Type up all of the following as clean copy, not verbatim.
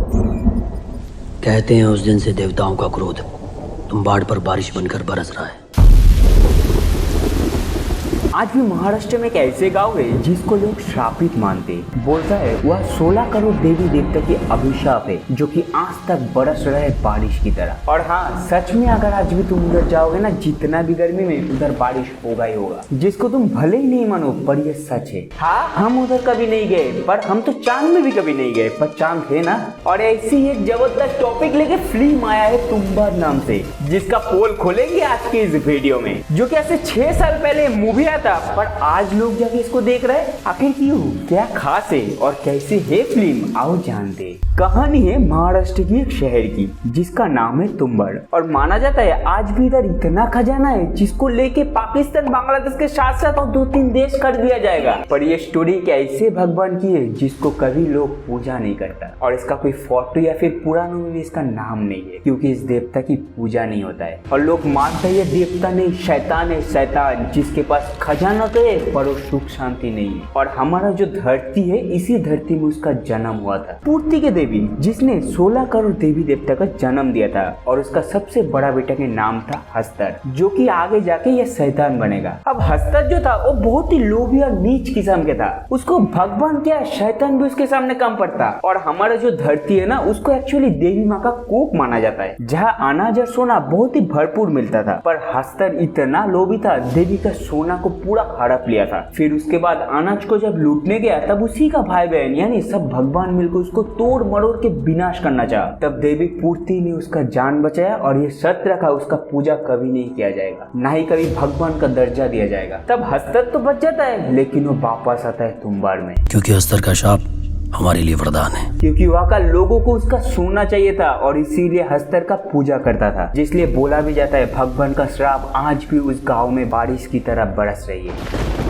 कहते हैं उस दिन से देवताओं का क्रोध तुम्बाड़ पर बारिश बनकर बरस रहा है। आज भी महाराष्ट्र में एक ऐसे गांव है जिसको लोग श्रापित मानते हैं। बोलता है वह 16 करोड़ देवी देवता की अभिशाप है जो कि आज तक बरस रहा है बारिश की तरह। और हाँ, सच में अगर आज भी तुम उधर जाओगे ना, जितना भी गर्मी में उधर बारिश होगा ही होगा, जिसको तुम भले ही नहीं मानो पर ये सच है। हाँ, हम उधर कभी नहीं गए, पर हम तो चांद में भी कभी नहीं गए, पर चांद है ना। और ऐसी एक जबरदस्त टॉपिक लेके फिल्म आया है तुम्बाड़ नाम से, जिसका पोल खोलेंगे आज के इस वीडियो में, जो कि ऐसे 6 साल पहले मूवी आया था, पर आज लोग जाके इसको देख रहे हैं। आखिर क्यों, क्या खास है और कैसे है फिल्म, आओ जानते। कहानी है महाराष्ट्र की एक शहर की जिसका नाम है तुम्बाड़। और माना जाता है आज भी इधर इतना खजाना है जिसको लेके पाकिस्तान बांग्लादेश के साथ साथ और 2-3 देश कर दिया जाएगा। पर ये स्टोरी एक ऐसे भगवान की है जिसको कभी लोग पूजा नहीं करता, और इसका कोई फोटो या फिर पुराणों में भी इसका नाम नहीं है, क्योंकि इस देवता की पूजा नहीं होता है। और लोग मानते हैं ये देवता नहीं, शैतान है, शैतान जिसके पास खजाना तो है पर वो सुख शांति नहीं है। और हमारा जो धरती है, इसी धरती में उसका जन्म हुआ था, पूर्ति के देवी, जिसने 16 करोड़ देवी देवता का जन्म दिया था। और उसका सबसे बड़ा बेटा के नाम था हस्तर, जो कि आगे जाके ये शैतान बनेगा। अब हस्तर जो था वो बहुत ही लोभी और नीच किस्म के था, उसको भगवान क्या शैतान भी उसके सामने कम पड़ता। और हमारा जो धरती है ना, उसको एक्चुअली देवी माँ का कोख माना जाता है, जहाँ अनाज और सोना बहुत ही भरपूर मिलता था। पर हस्तर इतना लोभी था, देवी का सोना को पूरा हड़प लिया था। फिर उसके बाद अनाज को जब लूटने गया, तब उसी का भाई बहन यानी सब भगवान मिलकर उसको तोड़ मरोड़ के विनाश करना चाहा। तब देवी पूर्ति ने उसका जान बचाया और ये शर्त रखा उसका पूजा कभी नहीं किया जाएगा, ना ही कभी भगवान का दर्जा दिया जाएगा। तब हस्तर तो बच जाता है, लेकिन वो वापस आता है तुम्बाड़ में, क्योंकि हस्तर का शाप हमारे लिए वरदान है, क्योंकि वहाँ का लोगों को उसका सोना चाहिए था और इसीलिए हस्तर का पूजा करता था। जिसलिए बोला भी जाता है भगवान का श्राप आज भी उस गांव में बारिश की तरह बरस रही है।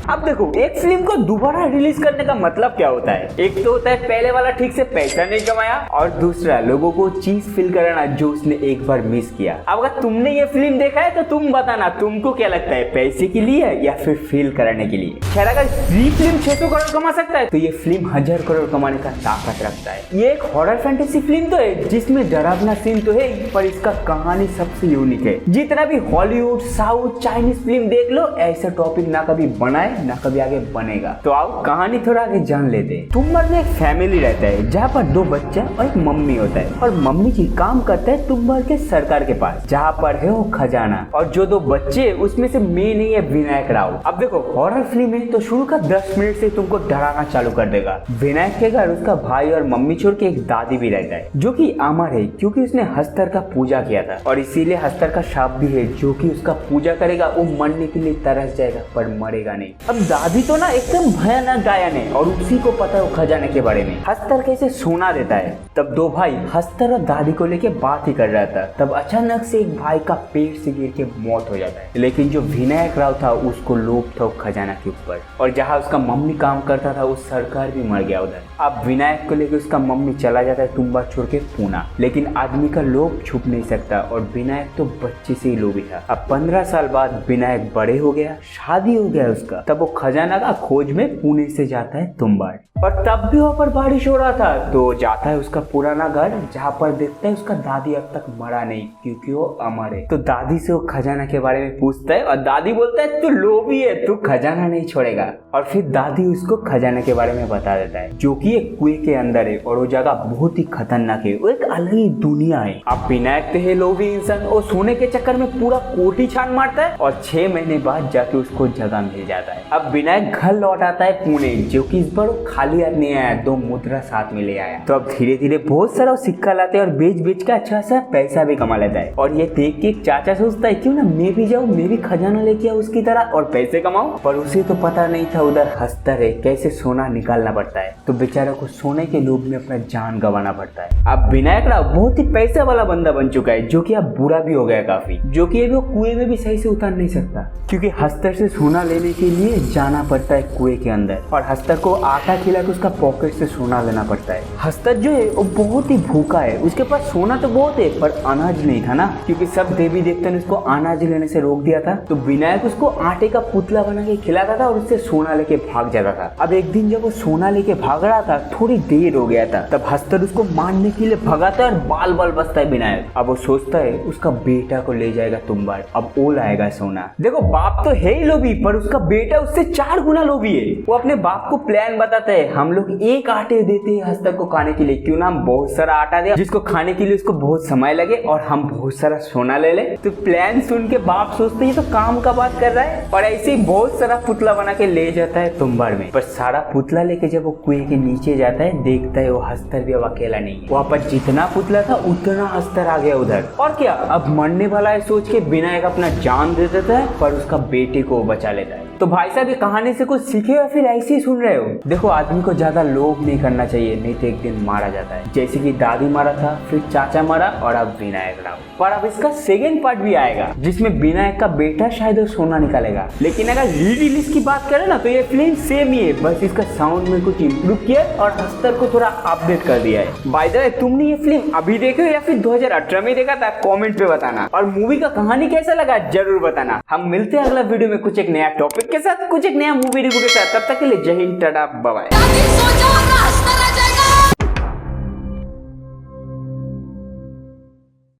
अब देखो, एक फिल्म को दोबारा रिलीज करने का मतलब क्या होता है। एक तो होता है पहले वाला ठीक से पैसा नहीं कमाया, और दूसरा लोगों को चीज फील कराना जो उसने एक बार मिस किया। अब अगर तुमने ये फिल्म देखा है तो तुम बताना तुमको क्या लगता है, पैसे के लिए या फिर फील कराने के लिए। खैर, अगर ये फिल्म 600 करोड़ कमा सकता है तो ये फिल्म 1000 करोड़ कमाने का ताकत रखता है। ये एक हॉरर फैंटेसी फिल्म तो है जिसमें डरावना सीन तो है, पर इसका कहानी सबसे यूनिक है। जितना भी हॉलीवुड, साउथ, चाइनीज फिल्म देख लो, ऐसा टॉपिक ना कभी बनाए ना कभी आगे बनेगा। तो आओ कहानी थोड़ा आगे जान लेते हैं। तुम्बाड़ में एक फैमिली रहता है जहाँ पर 2 बच्चा और एक मम्मी होता है, और मम्मी जी काम करता है तुम्बाड़ के सरकार के पास, जहाँ पर है वो खजाना। और जो 2 बच्चे उसमें से मेन है विनायक राव। अब देखो, हॉरर फिल्म है तो शुरू का 10 मिनट से तुमको डराना चालू कर देगा। विनायक के घर उसका भाई और मम्मी छोड़ के एक दादी भी रहता है, जो कि अमर है क्योंकि उसने हस्तर का पूजा किया था, और इसीलिए हस्तर का शाप भी है, जो कि उसका पूजा करेगा वो मरने के लिए तरस जाएगा पर मरेगा नहीं। अब दादी तो ना एकदम भयानक गायन है, और उसी को पता है वो खजाने के बारे में, हस्तर कैसे सोना देता है। तब 2 भाई हस्तर और दादी को लेके बात ही कर रहा था, तब अचानक से एक भाई का पेड़ से गिर के मौत हो जाता है। लेकिन जो विनायक राव था उसको लोभ था खजाना के ऊपर, और जहाँ उसका मम्मी काम करता था उस सरकार भी मर गया उधर। अब विनायक को लेके उसका मम्मी चला जाता है तुम्बाड़ छोड़ के पूना, लेकिन आदमी का लोभ छुप नहीं सकता, और विनायक तो बच्चे से ही लोभी था। अब 15 साल बाद विनायक बड़े हो गया, शादी हो गया उसका, तब वो खजाना का खोज में पुणे से जाता है तुम्बाड़। और तब भी वहाँ पर बारिश हो रहा था, तो जाता है उसका पुराना घर, जहाँ पर देखता है उसका दादी अब तक मरा नहीं क्योंकि वो अमर है। तो दादी से वो खजाना के बारे में पूछता है, और दादी बोलता है तू लोभी है, तू खजाना नहीं छोड़ेगा। और फिर दादी उसको खजाने के बारे में बता देता है, जो कि एक कुएं के अंदर है, और वो जगह बहुत ही खतरनाक है, वो एक अलग ही दुनिया है। अब विनायक है लोभी इंसान, वो सोने के चक्कर में पूरा कोठी छान मारता है, और 6 महीने बाद जाके उसको जगह मिल जाता है। अब विनायक घर लौट आता है पुणे, जो कि इस बार खाली हाथ नहीं आया, 2 मुद्रा साथ में ले आया। तो अब धीरे धीरे बहुत सारा सिक्का लाते हैं और बेच बेच के अच्छा सा पैसा भी कमा लेता है। और ये देख के एक चाचा सोचता है क्यों ना मैं भी जाऊँ, मैं भी खजाना लेके आऊँ उसकी तरह और पैसे कमाऊं। पर उसे तो पता नहीं था उधर हस्तर है, कैसे सोना निकालना पड़ता है। तो बेचारा को सोने के लोभ में अपना जान गंवाना पड़ता है। अब विनायक राव बहुत ही पैसा वाला बंदा बन चुका है, जो कि अब बुरा भी हो गया काफी, जो कि वो कुएं में भी सही से उतार नहीं सकता, क्योंकि हस्तर से सोना लेने के लिए जाना पड़ता है कुएं के अंदर और हस्तर को आटा खिला के उसका पॉकेट से सोना लेना पड़ता है। हस्तर जो है वो बहुत ही भूखा है, उसके पास सोना तो बहुत है पर अनाज नहीं था ना, क्योंकि सब देवी देवता ने उसको अनाज लेने से रोक दिया था। तो विनायक उसको आटे का पुतला बना के खिलाता था और उससे सोना लेके भाग जाता था। अब एक दिन जब वो सोना लेके भाग रहा था, थोड़ी देर हो गया था, तब हस्तर उसको मारने के लिए भगाता है और बाल बाल बसता है विनायक। अब वो सोचता है उसका बेटा को ले जाएगा तुम्बाड़, अब वो लाएगा सोना। देखो बाप तो है ही लोभी, पर उसका बेटा उससे 4 गुना लोभी है। वो अपने बाप को प्लान बताता है, हम लोग एक आटे देते हैं हस्तर को खाने के लिए, क्यों ना हम बहुत सारा आटा दे जिसको खाने के लिए उसको बहुत समय लगे और हम बहुत सारा सोना ले ले। तो प्लान सुन के बाप सोचते हैं तो काम का बात कर रहा है और ऐसे ही बहुत सारा पुतला बना के ले जाता है तुम्बाड़ में। पर सारा पुतला लेके जब वो कुएं के नीचे जाता है, देखता है वो हस्तर भी अब अकेला नहीं है। वहाँ पर जितना पुतला था उतना हस्तर आ गया उधर। और क्या, अब मरने वाला है सोच के विनायक अपना जान दे देता है पर उसका बेटे को बचा लेता है। तो भाई साहब ये कहानी से कुछ सीखे या फिर ऐसे ही सुन रहे हो? देखो आदमी को ज्यादा लोभ नहीं करना चाहिए, नहीं तो एक दिन मारा जाता है। जैसे कि दादी मारा था, फिर चाचा मारा और अब विनायक राव। पर अब इसका सेकेंड पार्ट भी आएगा जिसमें विनायक का बेटा शायद सोना निकालेगा। लेकिन अगर री रिलीज की बात करें ना तो ये फिल्म सेम ही है, बस इसका साउंड में कुछ इम्प्रूव किया और हस्तर को थोड़ा अपडेट कर दिया है। बाय द वे तुमने ये फिल्म अभी देखो या फिर 2018 में देखा था? कमेंट पे बताना। और मूवी का कहानी कैसा लगा जरूर बताना। हम मिलते हैं अगला वीडियो में कुछ एक नया टॉपिक के साथ, कुछ एक नया मूवी रिव्यू के साथ। तब तक के लिए जय हिंद, टाटा, बाय बाय।